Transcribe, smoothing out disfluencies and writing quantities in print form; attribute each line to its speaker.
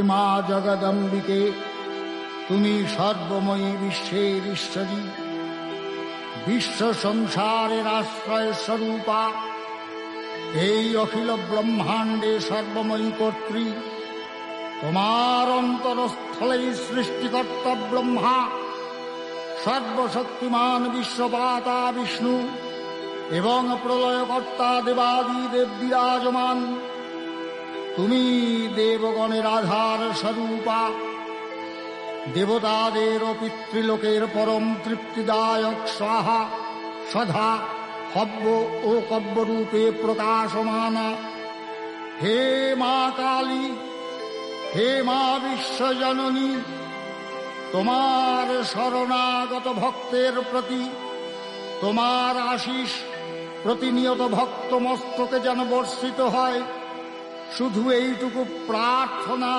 Speaker 1: মা জগদম্বিকে, তুমি সর্বময়ী বিশ্বের ঈশ্বরী, বিশ্ব সংসারের আশ্রয় স্বরূপা, এই অখিল ব্রহ্মাণ্ডে সর্বময়ী কর্ত্রী। তোমার অন্তরস্থলেই সৃষ্টিকর্তা ব্রহ্মা, সর্বশক্তিমান বিশ্বপাতা বিষ্ণু এবং প্রলয়কর্তা দেবাদিদেব বিরাজমান। তুমি দেবগণের আধার স্বরূপা, দেবতাদের ও পিতৃলোকের পরম তৃপ্তিদায়ক স্বাহা সধা হব্য ও কব্যরূপে প্রকাশমানা। হে মা কালী, হে মা বিশ্বজননী, তোমার শরণাগত ভক্তের প্রতি তোমার আশিস প্রতিনিয়ত ভক্ত মস্তকে যেন বর্ষিত হয়, শুধু এইটুকু প্রার্থনা।